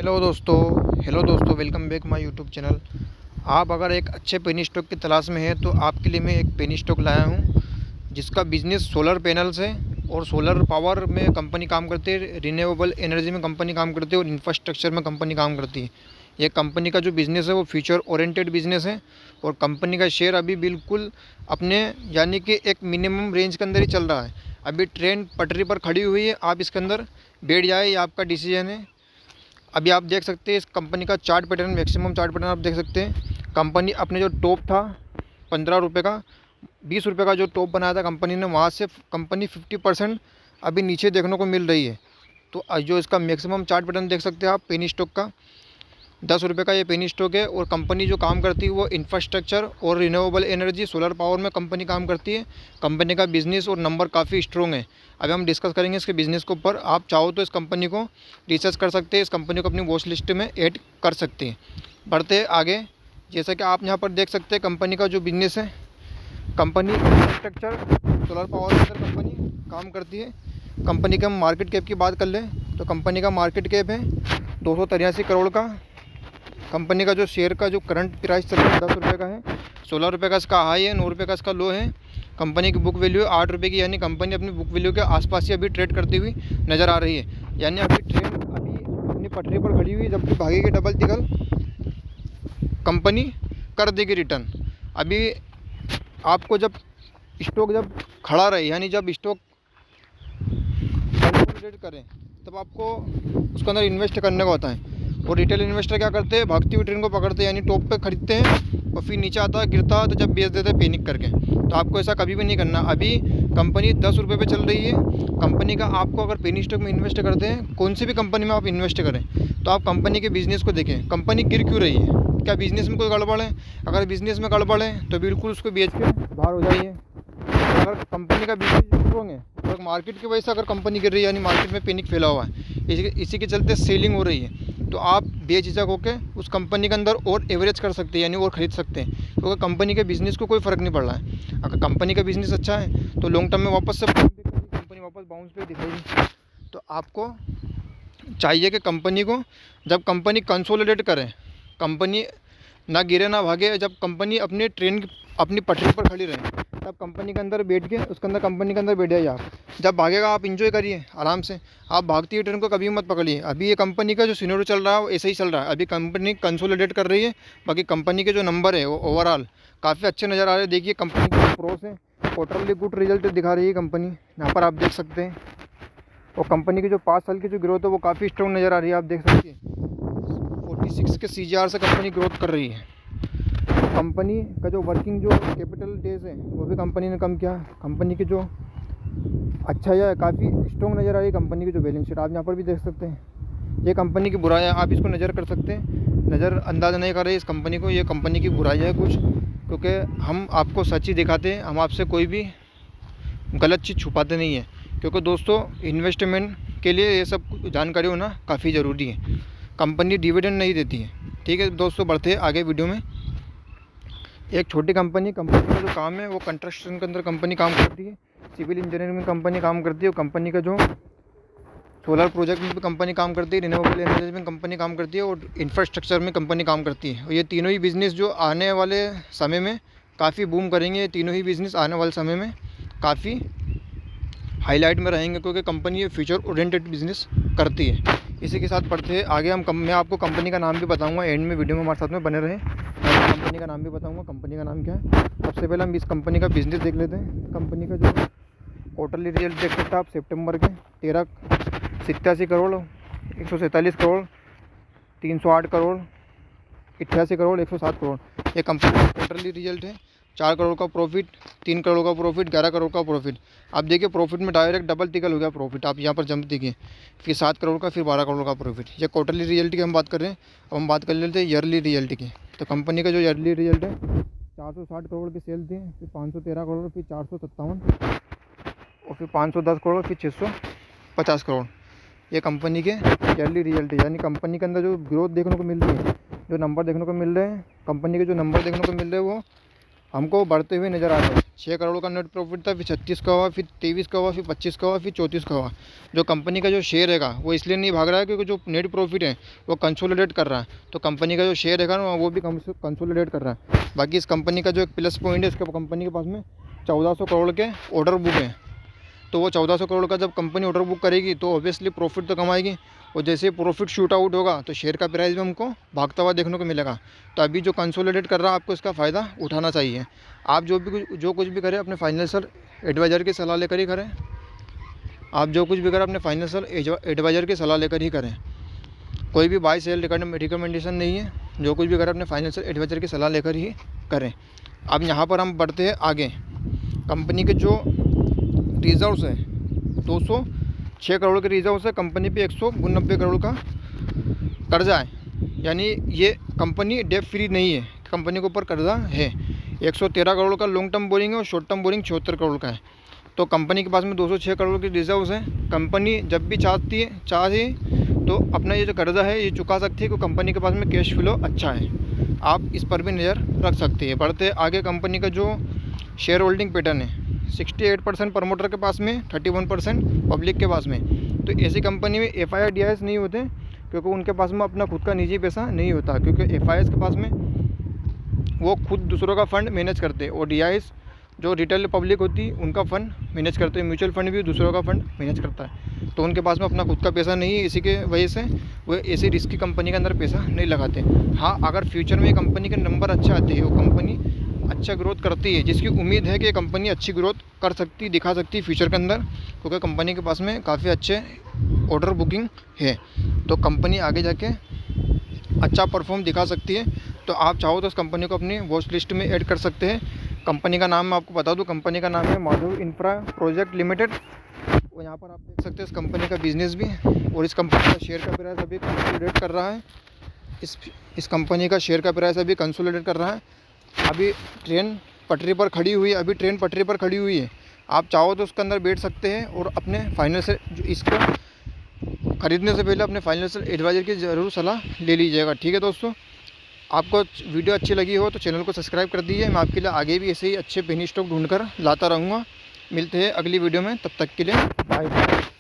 Hello दोस्तों, welcome back my YouTube channel. आप अगर एक अच्छे पेनी स्टॉक की तलाश में हैं तो आपके लिए मैं एक पेनी स्टॉक लाया हूं जिसका बिज़नेस सोलर पैनल्स है और सोलर पावर में कंपनी काम करती है, रिन्यूएबल एनर्जी में कंपनी काम करती है और इंफ्रास्ट्रक्चर में कंपनी काम करती है। ये कंपनी का जो बिज़नेस है वो फ्यूचर ओरिएंटेड बिज़नेस है और कंपनी का शेयर अभी बिल्कुल अपने यानी कि एक मिनिमम रेंज के अंदर ही चल रहा है। अभी ट्रेन पटरी पर खड़ी हुई है, आप इसके अंदर बैठ जाए, ये आपका डिसीजन है। अभी आप देख सकते हैं इस कंपनी का chart pattern, maximum chart pattern आप देख सकते हैं। कंपनी अपने जो टॉप था 15 रुपये का, 20 रुपये का जो टॉप बनाया था कंपनी ने, वहाँ से कंपनी 50% अभी नीचे देखने को मिल रही है। तो जो इसका मैक्सिमम चार्ट पैटर्न देख सकते हैं आप पेनी स्टॉक का, 10 रुपये का ये पेनी स्टॉक है। और कंपनी जो काम करती है वो इंफ्रास्ट्रक्चर और रिन्यूएबल एनर्जी सोलर पावर में कंपनी काम करती है। कंपनी का बिज़नेस और नंबर काफ़ी स्ट्रॉन्ग है। अभी हम डिस्कस करेंगे इसके बिज़नेस के ऊपर। आप चाहो तो इस कंपनी को रिसर्च कर सकते हैं, इस कंपनी को अपनी वॉच लिस्ट में ऐड कर सकते हैं। बढ़ते आगे, जैसा कि आप यहाँ पर देख सकते हैं कंपनी का जो बिज़नेस है, कंपनी इंफ्रास्ट्रक्चर सोलर पावर के अंदर कंपनी काम करती है। कंपनी के हम मार्केट कैप की बात कर लें तो कंपनी का मार्केट कैप है 283 करोड़ का। कंपनी का जो शेयर का जो करंट प्राइस चल रहा है 10 रुपये का है। 16 रुपये का इसका हाई है, 9 रुपये का इसका लो है। कंपनी की बुक वैल्यू है 8 रुपये की, यानी कंपनी अपनी बुक वैल्यू के आसपास ही अभी ट्रेड करती हुई नज़र आ रही है। यानी अभी ट्रेन अभी अपनी पटरी पर खड़ी हुई, जबकि भागेगी डबल तिगल, कंपनी कर देगी रिटर्न। अभी आपको जब स्टॉक जब खड़ा रहे, यानी जब स्टॉक कंसोलिडेट करें, तब आपको उसके अंदर इन्वेस्ट करने का होता है। और रिटेल इन्वेस्टर क्या करते हैं, भागती हुई ट्रेन को पकड़ते हैं, यानी टॉप पे खरीदते हैं और फिर नीचे आता है, गिरता है तो जब बेच देते हैं पैनिक करके। तो आपको ऐसा कभी भी नहीं करना। अभी कंपनी 10 रुपये पे चल रही है। कंपनी का आपको अगर पेनी स्टॉक में इन्वेस्ट करते हैं, कौन सी भी कंपनी में आप इन्वेस्ट करें, तो आप कंपनी के बिज़नेस को देखें, कंपनी गिर क्यों रही है, क्या बिज़नेस में कोई गड़बड़ है। अगर बिज़नेस में गड़बड़ है तो बिल्कुल उसको बेच के बाहर हो जाइए। अगर कंपनी का बिजनेस स्ट्रॉन्ग है और मार्केट की वजह से अगर कंपनी गिर रही है, यानी मार्केट में पैनिक फैला हुआ है, इसी के चलते सेलिंग हो रही है, तो आप बेझिझक होकर उस कंपनी के अंदर और एवरेज कर सकते हैं, यानी और ख़रीद सकते हैं। क्योंकि कंपनी के बिज़नेस को कोई फ़र्क नहीं पड़ रहा है। अगर कंपनी का बिज़नेस अच्छा है तो लॉन्ग टर्म में वापस से कंपनी वापस बाउंस पे दिखाएगी। तो आपको चाहिए कि कंपनी को जब कंपनी कंसोलिडेट करे, कंपनी ना गिरे ना भागे, जब कंपनी अपनी ट्रेन अपनी पटरी पर खड़ी रहे, तब कंपनी के अंदर बैठ के उसके अंदर कंपनी के अंदर बैठ जाइए आप। जब भागेगा आप इंजॉय करिए आराम से। आप भागती हुई ट्रेन को कभी मत पकड़िए। अभी ये कंपनी का जो सिनेरियो चल रहा है वो ऐसे ही चल रहा है। अभी कंपनी कंसोलिडेट कर रही है। बाकी कंपनी के जो नंबर है वो ओवरऑल काफ़ी अच्छे नज़र आ रहे हैं। देखिए कंपनी के प्रोस है, क्वार्टरली गुड रिजल्ट दिखा रही है कंपनी, यहाँ पर आप देख सकते हैं। और कंपनी की जो 5 साल की जो ग्रोथ है वो काफ़ी स्ट्रॉन्ग नज़र आ रही है। आप देख सकते हैं 46 के CGR से कंपनी ग्रोथ कर रही है। कंपनी का जो वर्किंग जो कैपिटल डेज है वो भी कंपनी ने कम किया। कंपनी की जो अच्छा है, काफ़ी स्ट्रॉन्ग नज़र आ रही है कंपनी की जो बैलेंस शीट, आप यहाँ पर भी देख सकते हैं। ये कंपनी की बुराई है, आप इसको नज़र कर सकते हैं, नज़र अंदाज़ नहीं कर रहे इस कंपनी को, ये कंपनी की बुराई है कुछ। क्योंकि हम आपको सच ही दिखाते हैं, हम आपसे कोई भी गलत चीज़ छुपाते नहीं है। क्योंकि दोस्तों इन्वेस्टमेंट के लिए ये सब जानकारी होना काफ़ी ज़रूरी है। कंपनी डिविडेंड नहीं देती है। ठीक है दोस्तों, बढ़ते हैं आगे वीडियो में। एक छोटी कंपनी का जो काम है वो कंस्ट्रक्शन के अंदर कंपनी काम करती है, सिविल इंजीनियरिंग में कंपनी काम करती है, और कंपनी का जो सोलर प्रोजेक्ट में भी कंपनी काम करती है, रिन्यूएबल एनर्जी में कंपनी काम करती है, और इंफ्रास्ट्रक्चर में कंपनी काम करती है। और ये तीनों ही बिज़नेस जो आने वाले समय में काफ़ी बूम करेंगे। ये तीनों ही बिज़नेस आने वाले समय में काफ़ी हाईलाइट में रहेंगे, क्योंकि कंपनी ये फ्यूचर ओरिएंटेड बिज़नेस करती है। इसी के साथ बढ़ते हैं आगे। मैं आपको कंपनी का नाम भी बताऊंगा एंड में, वीडियो में हमारे साथ में बने रहें। मैं कंपनी का नाम भी बताऊंगा, कंपनी का नाम क्या है। सबसे पहले हम इस कंपनी का बिज़नेस देख लेते हैं। कंपनी का जो क्वार्टरली रिजल्ट देख सकते हैं आप, सितंबर के 87 करोड़, 147 करोड़, 308 करोड़, 88 करोड़, 107 करोड़, ये कंपनी का क्वार्टरली रिजल्ट है। 4 करोड़ का प्रॉफिट, 3 करोड़ का प्रॉफिट, 11 करोड़ का प्रॉफिट। आप देखिए प्रॉफिट में डायरेक्ट डबल टिकल हो गया प्रॉफिट, आप यहाँ पर जंप देखिए। फिर 7 करोड़ का, फिर 12 करोड़ का प्रॉफिट। ये क्वार्टरली रिजल्ट की हम बात कर रहे हैं। अब हम बात कर लेते हैं ईयरली रिजल्ट की। तो कंपनी का जो ईयरली रिजल्ट है, 460 करोड़ की सेल थी, फिर 513 करोड़, फिर 457, और फिर 510 करोड़, फिर 650 करोड़। ये कंपनी के ईयरली रिजल्ट है। यानी कंपनी के अंदर जो ग्रोथ देखने को मिल रही है, जो नंबर देखने को मिल रहे हैं, कंपनी के जो नंबर देखने को मिल रहे हैं वो हमको बढ़ते हुए नज़र आ रहे हैं। 6 करोड़ का नेट प्रॉफिट था, फिर 36 का हुआ, फिर 23 का हुआ, फिर 25 का हुआ, फिर 34 का हुआ। जो कंपनी का जो शेयर हैगा वो इसलिए नहीं भाग रहा है क्योंकि जो नेट प्रॉफिट है वो कंसोलिडेट कर रहा है, तो कंपनी का जो शेयर हैगा ना वो भी कंसोलिडेट कर रहा है। बाकी इस कंपनी का जो एक प्लस पॉइंट है, इसके कंपनी के पास में 1400 करोड़ के ऑर्डर बुक है। तो वो 1400 करोड़ का जब कंपनी ऑर्डर बुक करेगी तो ऑब्वियसली प्रॉफिट तो कमाएगी, और जैसे प्रॉफिट शूट आउट होगा तो शेयर का प्राइस भी हमको भागता हुआ देखने को मिलेगा। तो अभी जो कंसोलिडेट कर रहा है आपको इसका फ़ायदा उठाना चाहिए। आप जो कुछ भी करें अपने फाइनेंशियल एडवाइज़र की सलाह लेकर ही करें। आप जो कुछ भी करें अपने फाइनेंशियल एडवाइज़र की सलाह लेकर ही करें। कोई भी बाय सेल रिकमेंडेशन नहीं है, जो कुछ भी करें अपने फाइनेंशियल एडवाइज़र की सलाह लेकर ही करें। अब यहाँ पर हम बढ़ते हैं आगे। कंपनी के जो रिजर्व्स है 206 करोड़ के रिजर्व्स है, कंपनी पे 189 करोड़ का कर्जा है, यानी ये कंपनी डेट फ्री नहीं है, कंपनी के ऊपर कर्जा है। 113 करोड़ का लॉन्ग टर्म बोरिंग है और शॉर्ट टर्म बोरिंग 76 करोड़ का है। तो कंपनी के पास में 206 करोड़ के रिजर्व्स हैं। कंपनी जब भी चाहे तो अपना ये जो कर्जा है ये चुका सकती है, क्योंकि कंपनी के पास में कैश फ्लो अच्छा है। आप इस पर भी नज़र रख सकते हैं। बढ़ते आगे, कंपनी का जो शेयर होल्डिंग पैटर्न है 68% प्रमोटर के पास में, 31% पब्लिक के पास में। तो ऐसी कंपनी में FIIs नहीं होते, क्योंकि उनके पास में अपना खुद का निजी पैसा नहीं होता, क्योंकि FIs के पास में वो खुद दूसरों का फ़ंड मैनेज करते हैं, और DIs जो रिटेल पब्लिक होती है उनका फ़ंड मैनेज करते हैं। म्यूचुअल फंड भी दूसरों का फ़ंड मैनेज करता है, तो उनके पास में अपना खुद का पैसा नहीं है, इसी के वजह से वो ऐसी रिस्की कंपनी के अंदर पैसा नहीं लगाते। हाँ, अगर फ्यूचर में कंपनी के नंबर अच्छे आते हैं, वो कंपनी अच्छा ग्रोथ करती है, जिसकी उम्मीद है कि ये कंपनी अच्छी ग्रोथ कर सकती, दिखा सकती है फ्यूचर के अंदर, क्योंकि कंपनी के पास में काफ़ी अच्छे ऑर्डर बुकिंग है, तो कंपनी आगे जाके अच्छा परफॉर्म दिखा सकती है। तो आप चाहो तो इस कंपनी को अपनी वॉच लिस्ट में ऐड कर सकते हैं। कंपनी का नाम मैं आपको बता दूं, कंपनी का नाम है माधव इंफ्रा प्रोजेक्ट लिमिटेड। और यहाँ पर आप देख सकते हैं इस कंपनी का बिजनेस भी, और इस कंपनी का शेयर का प्राइस अभी कंसोलिडेट कर रहा है। इस कंपनी का शेयर का प्राइस अभी कंसोलिडेट कर रहा है। अभी ट्रेन पटरी पर खड़ी हुई है। आप चाहो तो उसके अंदर बैठ सकते हैं, और अपने फाइनेंशियल इसको खरीदने से पहले अपने फाइनेंशियल एडवाइज़र की ज़रूर सलाह ले लीजिएगा। ठीक है दोस्तों, आपको वीडियो अच्छी लगी हो तो चैनल को सब्सक्राइब कर दीजिए। मैं आपके लिए आगे भी ऐसे ही अच्छे पेनी स्टॉक ढूंढकर लाता रहूँगा। मिलते हैं अगली वीडियो में, तब तक के लिए बाय।